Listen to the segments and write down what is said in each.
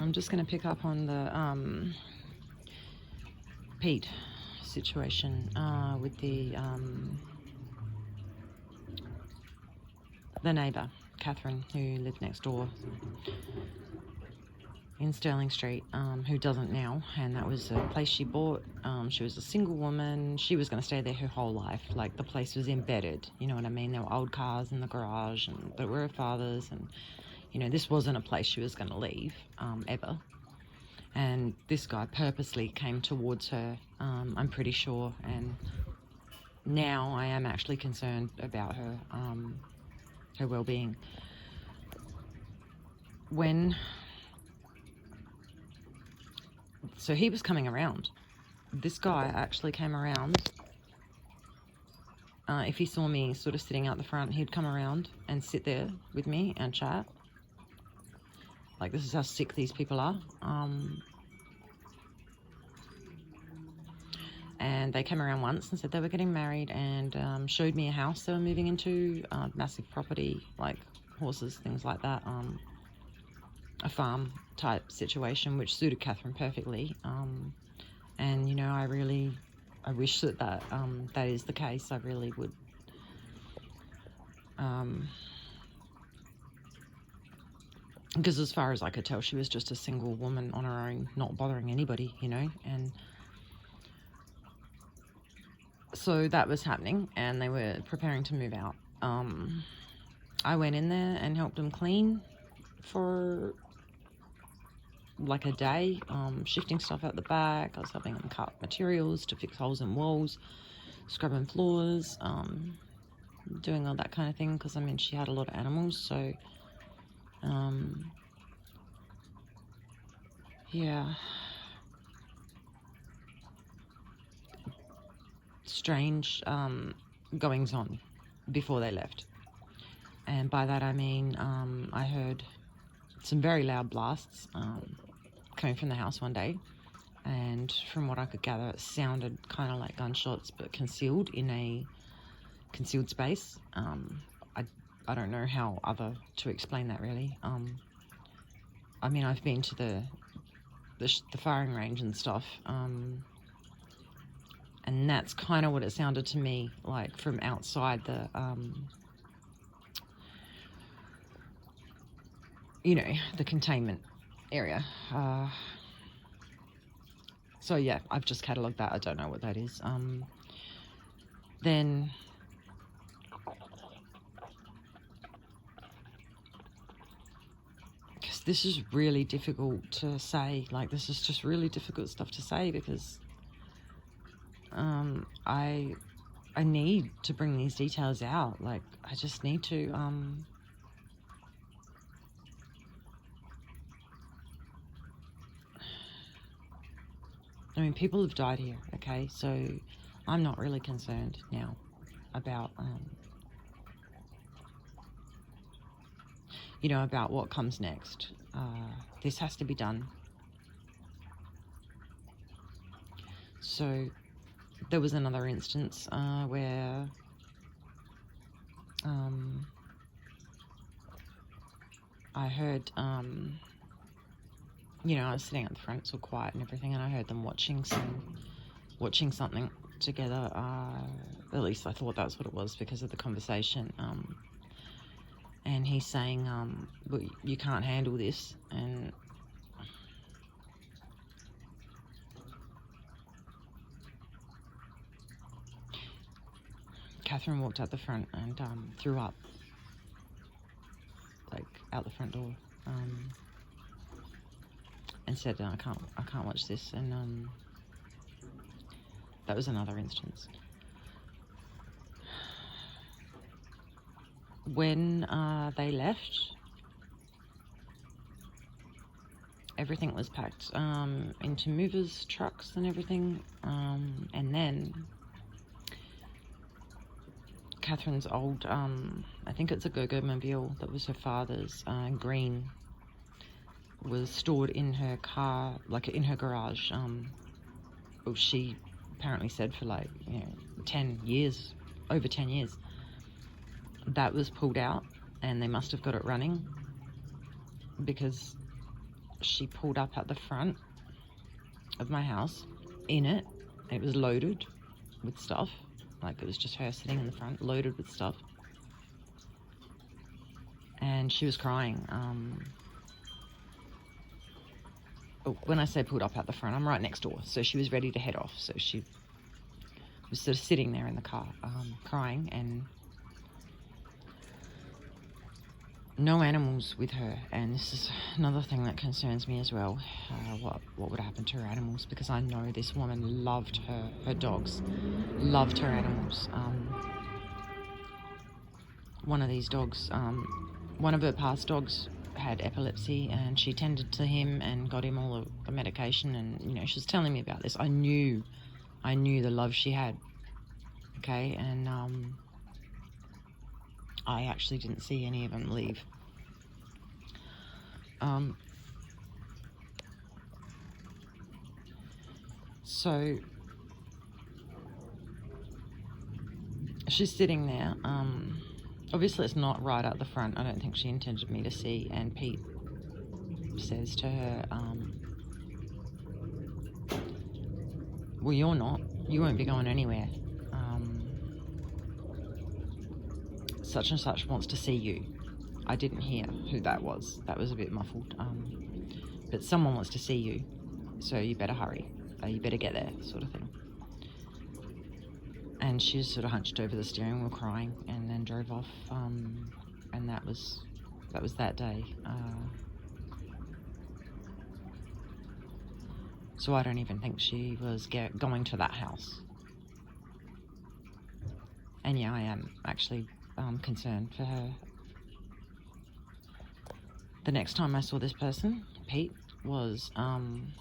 I'm just going to pick up on the Pete situation with the neighbour, Catherine, who lived next door in Sterling Street, who doesn't now, and that was a place she bought. She was a single woman. She was going to stay there her whole life. Like, the place was embedded, you know what I mean? There were old cars in the garage, but were her father's, and, you know, this wasn't a place she was going to leave, ever. And this guy purposely came towards her, I'm pretty sure, and now I am actually concerned about her, her well-being. So he was coming around. This guy actually came around. If he saw me sort of sitting out the front, he'd come around and sit there with me and chat. Like, this is how sick these people are. And they came around once and said they were getting married, and showed me a house they were moving into, massive property, like horses, things like that, a farm type situation, which suited Catherine perfectly. And, you know, I wish that is the case. I really would. Because as far as I could tell, she was just a single woman on her own, not bothering anybody, you know, and so that was happening, and they were preparing to move out. I went in there and helped them clean for like a day, shifting stuff out the back. I was helping them cut materials to fix holes in walls, scrubbing floors, doing all that kind of thing, because I mean, she had a lot of animals, so yeah, strange goings on before they left. And by that I mean, I heard some very loud blasts coming from the house one day, and from what I could gather, it sounded kind of like gunshots, but concealed in a concealed space. I don't know how other to explain that, really. I mean, I've been to the firing range and stuff, and that's kind of what it sounded to me like from outside the you know, the containment area. So yeah, I've just catalogued that. I don't know what that is. Then because this is really difficult to say, like, this is just really difficult stuff to say, because I need to bring these details out. Like, I just need to I mean, people have died here, okay? So I'm not really concerned now about, you know, about what comes next. This has to be done. So there was another instance where I heard, you know, I was sitting at the front, it's all quiet and everything, and I heard them watching something together. At least I thought that's what it was because of the conversation. And he's saying, well, you can't handle this, and Catherine walked out the front and threw up, like, out the front door, and said, I can't watch this. And that was another instance. When they left, everything was packed into movers, trucks and everything, and then Catherine's old, I think it's a Go-Go Mobile that was her father's, green, was stored in her car, like in her garage. Well, she apparently said for, like, you know, 10 years, over 10 years. That was pulled out, and they must have got it running, because she pulled up at the front of my house in it. It was loaded with stuff. Like, it was just her sitting in the front, loaded with stuff. And she was crying. When I say pulled up at the front, I'm right next door. So she was ready to head off. So she was sort of sitting there in the car, crying, and no animals with her. And this is another thing that concerns me as well. What would happen to her animals? Because I know this woman loved her dogs, loved her animals. One of these dogs, one of her past dogs had epilepsy, and she tended to him and got him all the medication. And she was telling me about this. I knew the love she had. Okay, and I actually didn't see any of them leave. So she's sitting there. Obviously it's not right at the front. I don't think she intended me to see. And Pete says to her, well, you won't be going anywhere. Such and such wants to see you. I didn't hear who that was. That was a bit muffled. But someone wants to see you, so you better hurry. You better get there, sort of thing. And she was sort of hunched over the steering wheel crying, and then drove off. And that was that day. So I don't even think she was going to that house. And yeah, I am actually concerned for her. The next time I saw this person, Pete, was, I'm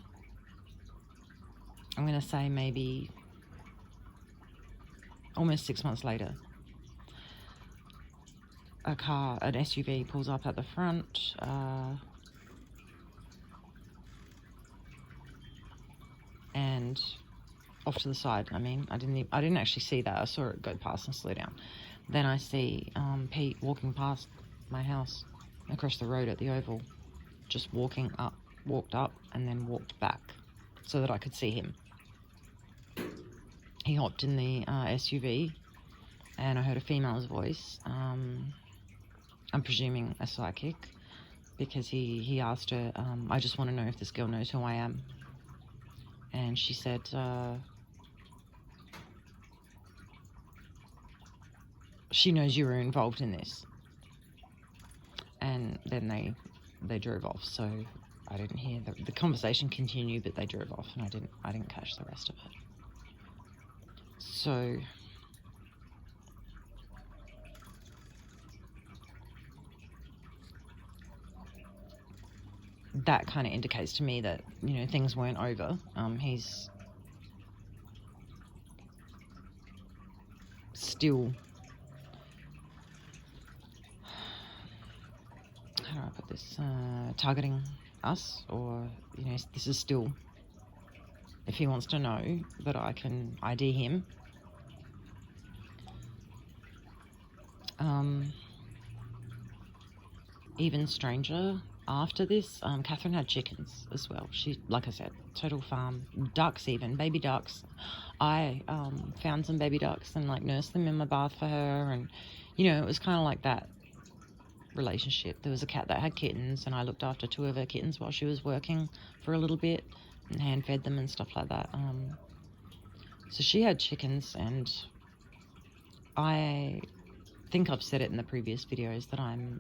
going to say maybe almost 6 months later. An SUV pulls up at the front, and off to the side. I mean, I didn't actually see that. I saw it go past and slow down. Then I see Pete walking past my house across the road at the Oval, just walked up and then walked back so that I could see him. He hopped in the SUV, and I heard a female's voice. I'm presuming a psychic, because he asked her, I just want to know if this girl knows who I am. And she said, she knows you were involved in this. And then they drove off. So I didn't hear the conversation continue, but they drove off, and I didn't catch the rest of it. So that kind of indicates to me that things weren't over. He's still, how do I put this, targeting us, or this is still, if he wants to know that I can ID him. Even stranger, after this, Catherine had chickens as well. She, like I said, total farm, ducks even, baby ducks. I found some baby ducks and nursed them in my bath for her, and it was kind of like that relationship. There was a cat that had kittens, and I looked after 2 of her kittens while she was working for a little bit and hand fed them and stuff like that. So she had chickens, and I think I've said it in the previous videos that I'm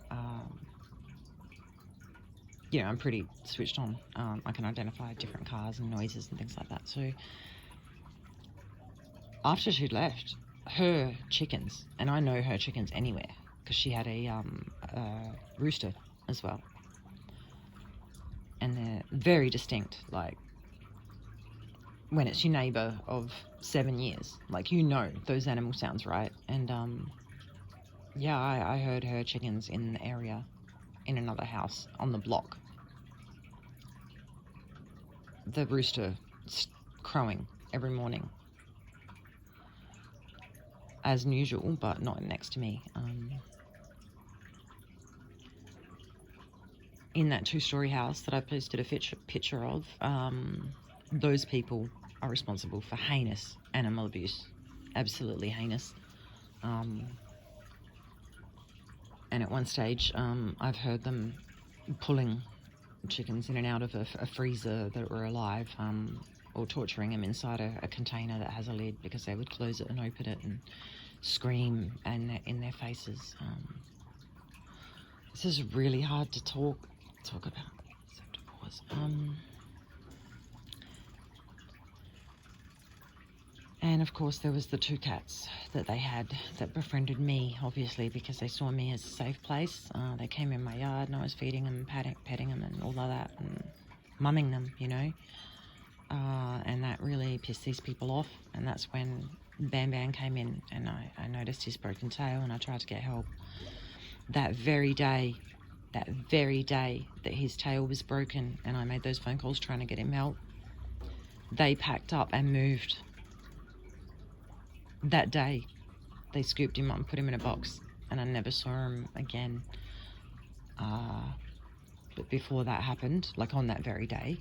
I'm pretty switched on. I can identify different cars and noises and things like that. So after she left, her chickens, and I know her chickens anywhere because she had a rooster as well, and they're very distinct. Like, when it's your neighbour of 7 years, those animal sounds, right? And yeah, I heard her chickens in the area, in another house on the block. The rooster crowing every morning, as usual, but not next to me. in that 2-story house that I posted a picture of, those people are responsible for heinous animal abuse. Absolutely heinous. And at one stage, I've heard them pulling chickens in and out of a freezer that were alive, or torturing them inside a container that has a lid, because they would close it and open it and scream and in their faces. This is really hard to talk about. So to pause. And of course there was the 2 cats that they had that befriended me, obviously, because they saw me as a safe place. They came in my yard and I was feeding them and petting them and all of that and mumming them, you know. And that really pissed these people off, and that's when Bam Bam came in, and I noticed his broken tail and I tried to get help. That very day that his tail was broken and I made those phone calls trying to get him help, they packed up and moved. That day, they scooped him up and put him in a box, and I never saw him again. But before that happened, like on that very day,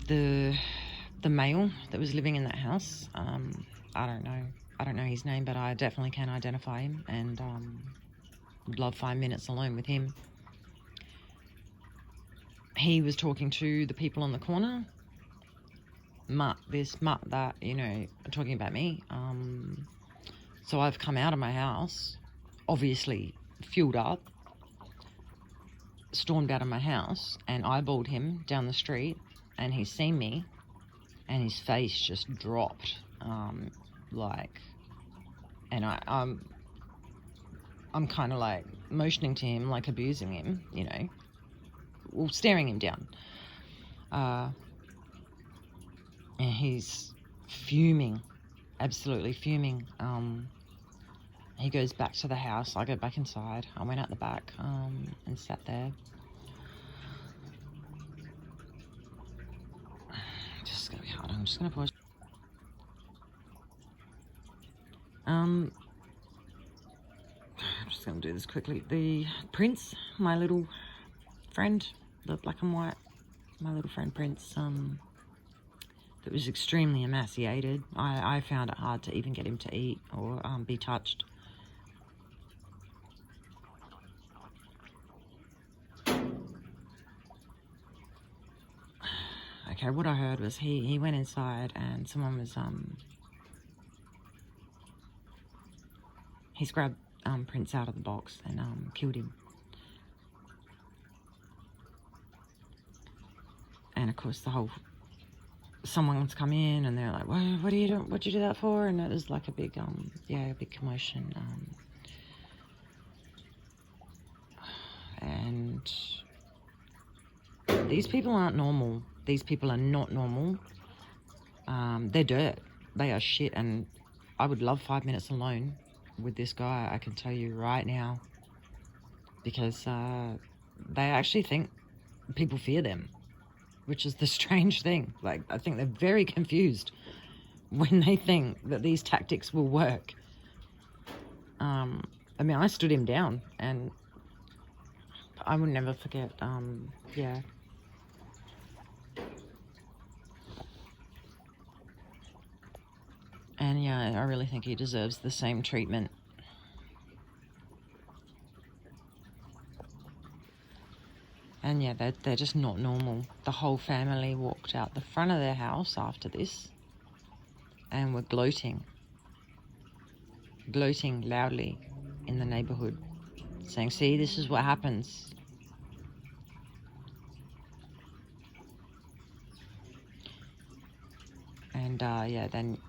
the male that was living in that house, I don't know his name, but I definitely can identify him, and would love 5 minutes alone with him. He was talking to the people on the corner, mutt this, mutt that, you know, talking about me. So I've come out of my house, obviously fueled up, stormed out of my house and eyeballed him down the street, and he's seen me and his face just dropped, and I'm kind of like motioning to him, like abusing him, you know, well, staring him down. And he's fuming, absolutely fuming. He goes back to the house. I go back inside. I went out the back and sat there. Just gonna be hard. I'm just gonna pause. I'm just gonna do this quickly. The Prince, my little friend, the black and white, my little friend Prince, that was extremely emaciated. I found it hard to even get him to eat or be touched. Okay, what I heard was he went inside and someone was he's grabbed Prince out of the box and killed him. And of course someone's come in and they're like, what are you doing? What'd you do that for? And it was like a big a big commotion. And these people aren't normal. These people are not normal. They're dirt. They are shit. And I would love 5 minutes alone with this guy, I can tell you right now. Because they actually think people fear them, which is the strange thing. Like, I think they're very confused when they think that these tactics will work. I mean, I stood him down and I will never forget, yeah. And yeah, I really think he deserves the same treatment. And yeah, they're just not normal. The whole family walked out the front of their house after this and were gloating loudly in the neighborhood, saying, see, this is what happens. And yeah, then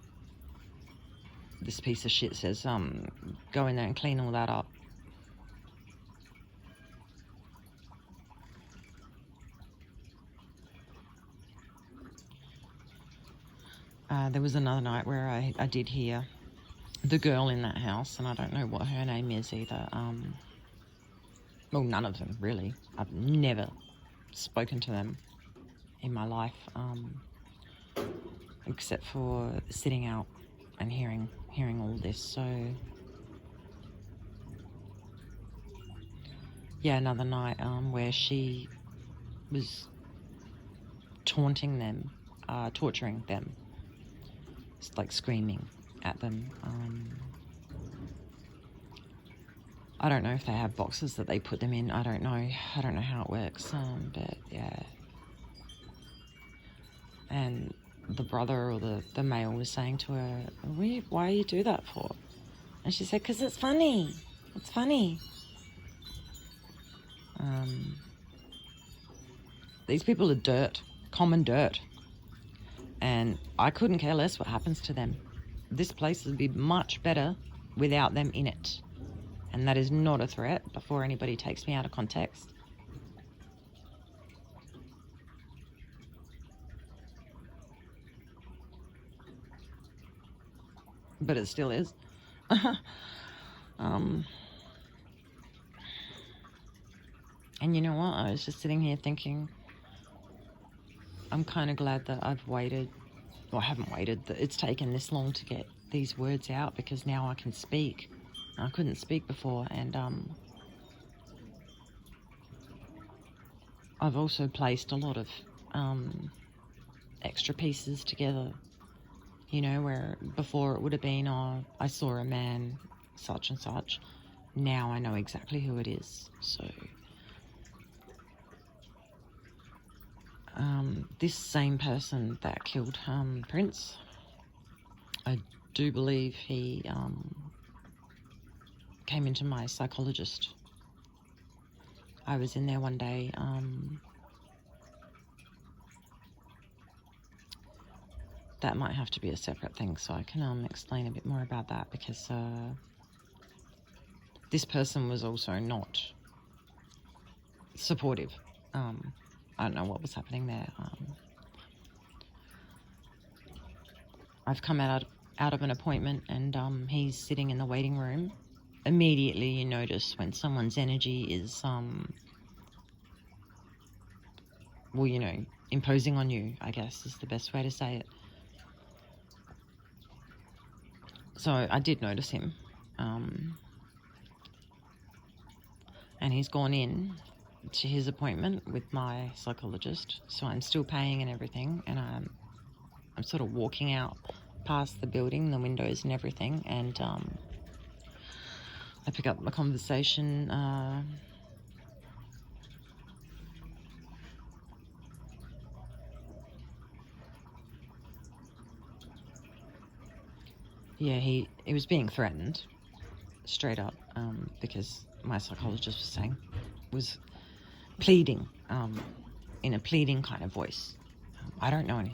this piece of shit says, go in there and clean all that up. There was another night where I did hear the girl in that house, and I don't know what her name is either. Well, none of them, really. I've never spoken to them in my life, except for sitting out and hearing all this. So yeah, another night where she was taunting them, torturing them, like screaming at them. I don't know if they have boxes that they put them in. I don't know how it works. But yeah. And the brother or the male was saying to her, why you do that for? And she said, because it's funny. It's funny. These people are dirt, common dirt. And I couldn't care less what happens to them. This place would be much better without them in it. And that is not a threat before anybody takes me out of context. But it still is. And you know what? I was just sitting here thinking, I'm kind of glad that I've waited, or I haven't waited, that it's taken this long to get these words out, because now I can speak. I couldn't speak before, and I've also placed a lot of extra pieces together, you know, where before it would have been, oh, I saw a man, such and such. Now I know exactly who it is. So this same person that killed Prince, I do believe he came into my psychologist. I was in there one day. That might have to be a separate thing, so I can explain a bit more about that, because this person was also not supportive. I don't know what was happening there. I've come out of an appointment, and he's sitting in the waiting room. Immediately you notice when someone's energy is, well, you know, imposing on you, I guess is the best way to say it. So I did notice him. And he's gone in to his appointment with my psychologist, so I'm still paying and everything, and I'm sort of walking out past the building, the windows and everything, and I pick up my conversation. Yeah, he was being threatened, straight up, because my psychologist was pleading, in a pleading kind of voice. I don't know.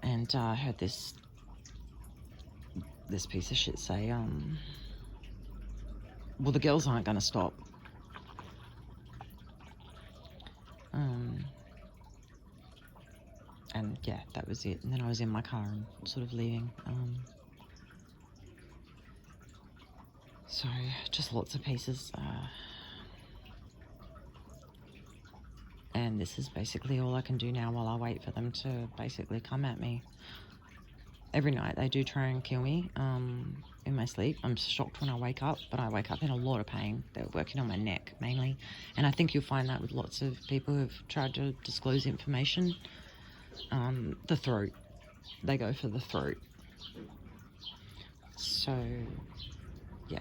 And I heard this piece of shit say, well, the girls aren't going to stop. And yeah, that was it. And then I was in my car and sort of leaving. So just lots of pieces. And this is basically all I can do now while I wait for them to basically come at me. Every night they do try and kill me in my sleep. I'm shocked when I wake up, but I wake up in a lot of pain. They're working on my neck mainly. And I think you'll find that with lots of people who've tried to disclose information. The throat. They go for the throat. So, yeah.